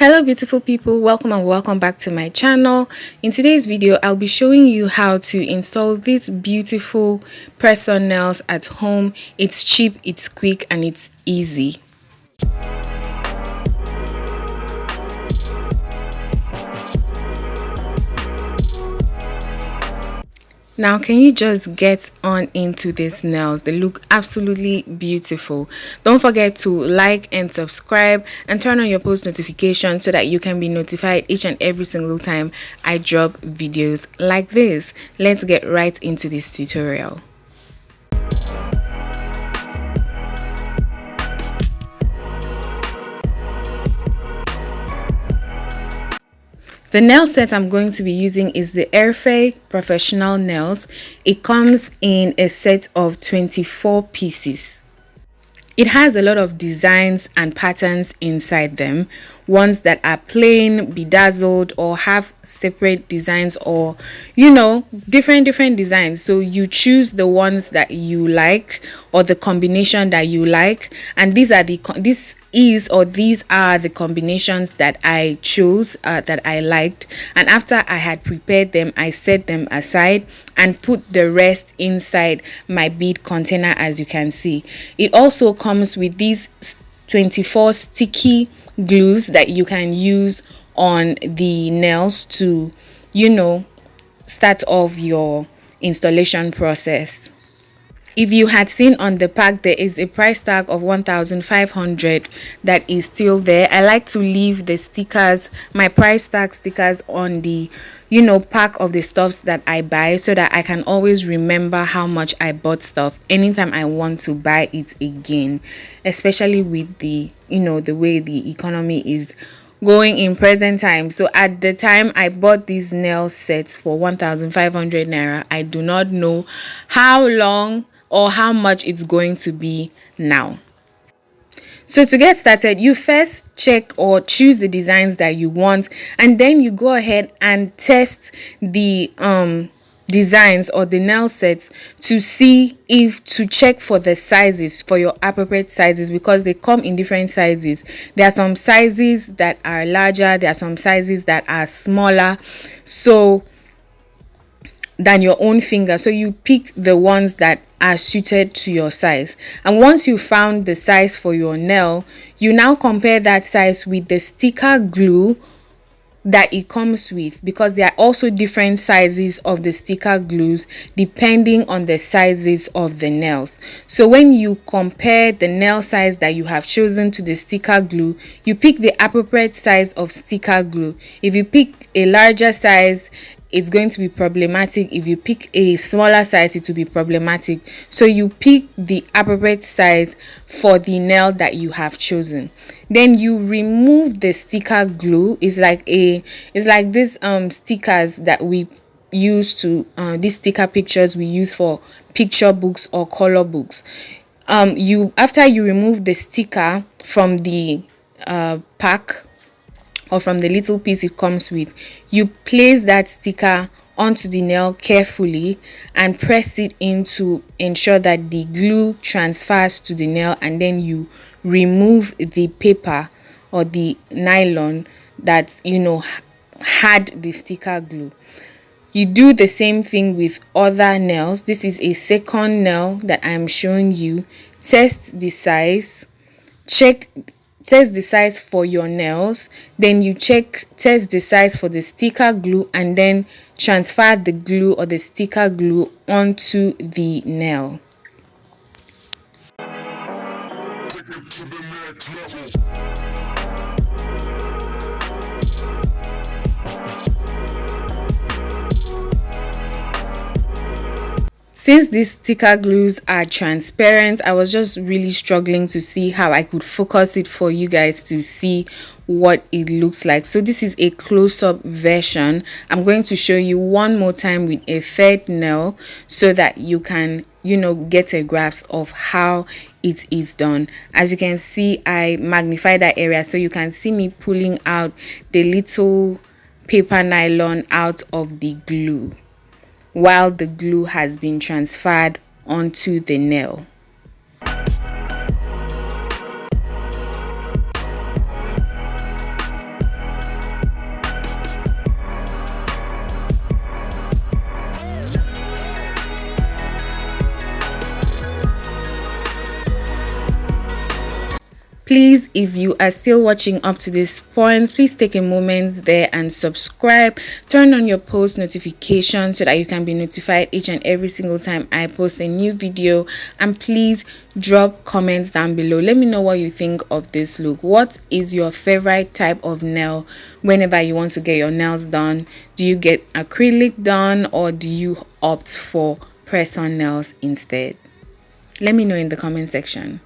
Hello beautiful people, welcome and welcome back to my channel. In today's video I'll be showing you how to install these beautiful press-on nails at home. It's cheap, it's quick, and it's easy. Now, can you just get on into these nails? They look absolutely beautiful. Don't forget to like and subscribe and turn on your post notifications so that you can be notified each and every single time I drop videos like this. Let's get right into this tutorial. The nail set I'm going to be using is the Airfare Professional Nails. It comes in a set of 24 pieces. It has a lot of designs and patterns inside them, ones that are plain, bedazzled, or have separate designs, or different designs. So you choose the ones that you like or the combination that you like, and these are the combinations that I chose, that I liked. And after I had prepared them, I set them aside and put the rest inside my bead container. As you can see, it also comes with these 24 sticky glues that you can use on the nails to start off your installation process. If you had seen on the pack, there is a price tag of 1,500 that is still there. I like to leave the stickers, my price tag stickers, on the pack of the stuffs that I buy, so that I can always remember how much I bought stuff anytime I want to buy it again, especially with the the way the economy is going in present time. So at the time I bought these nail sets for 1,500 naira, I do not know how long or how much it's going to be now. So to get started, you first check or choose the designs that you want, and then you go ahead and test the designs or the nail sets to check for the sizes, for your appropriate sizes, because they come in different sizes. There are some sizes that are larger, there are some sizes that are smaller than your own finger. So you pick the ones that are suited to your size, and once you found the size for your nail, you now compare that size with the sticker glue that it comes with, because there are also different sizes of the sticker glues depending on the sizes of the nails. So when you compare the nail size that you have chosen to the sticker glue, you pick the appropriate size of sticker glue. If you pick a larger size, it's going to be problematic. If you pick a smaller size, it will be problematic. So you pick the appropriate size for the nail that you have chosen. Then you remove the sticker glue. It's like this stickers that we use to these sticker pictures we use for picture books or color books. After you remove the sticker from the pack, or from the little piece it comes with, you place that sticker onto the nail carefully and press it in to ensure that the glue transfers to the nail, and then you remove the paper or the nylon that had the sticker glue. You do the same thing with other nails. This is a second nail that I'm showing you. Test the size, test the size for your nails, then you test the size for the sticker glue, and then transfer the glue or the sticker glue onto the nail. Since these sticker glues are transparent, I was just really struggling to see how I could focus it for you guys to see what it looks like. So this is a close-up version. I'm going to show you one more time with a third nail so that you can get a grasp of how it is done. As you can see, I magnify that area so you can see me pulling out the little paper nylon out of the glue while the glue has been transferred onto the nail. Please, if you are still watching up to this point, please take a moment there and subscribe. Turn on your post notification so that you can be notified each and every single time I post a new video. And please drop comments down below. Let me know what you think of this look. What is your favorite type of nail whenever you want to get your nails done? Do you get acrylic done, or do you opt for press-on nails instead? Let me know in the comment section.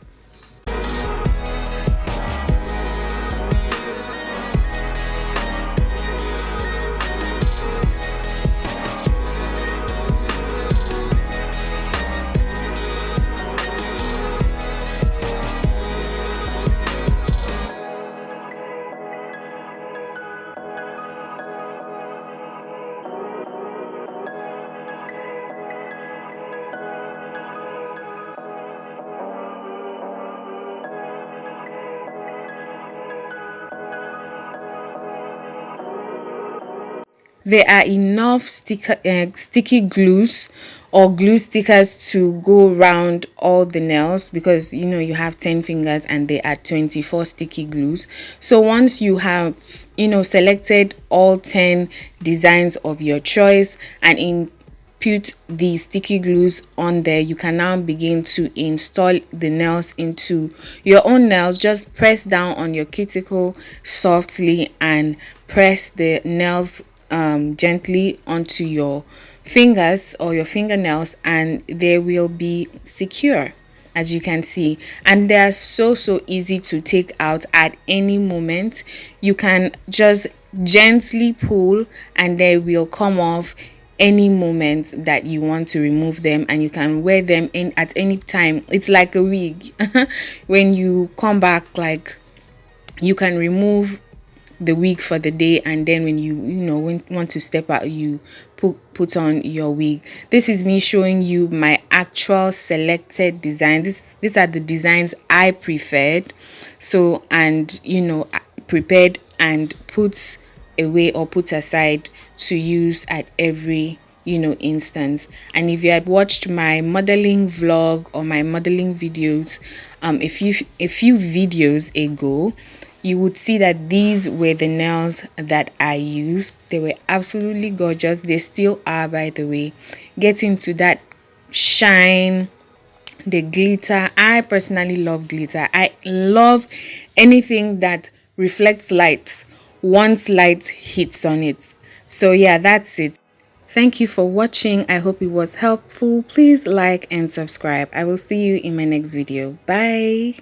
There are enough sticky glues or glue stickers to go around all the nails, because you have 10 fingers and there are 24 sticky glues. So once you have selected all 10 designs of your choice and put the sticky glues on there, you can now begin to install the nails into your own nails. Just press down on your cuticle softly and press the nails gently onto your fingers or your fingernails, and they will be secure, as you can see. And they are so easy to take out at any moment. You can just gently pull and they will come off any moment that you want to remove them, and you can wear them in at any time. It's like a wig. When you come back, like, you can remove the wig for the day, and then when you want to step out, you put on your wig. This is me showing you my actual selected designs. These are the designs I preferred, so, and prepared and put away or put aside to use at every instance. And if you had watched my modeling vlog or my modeling videos a few videos ago, you would see that these were the nails that I used. They were absolutely gorgeous. They still are, by the way. Get into that shine, the glitter. I personally love glitter. I love anything that reflects light once light hits on it. So yeah, that's it. Thank you for watching. I hope it was helpful. Please like and subscribe. I will see you in my next video. Bye.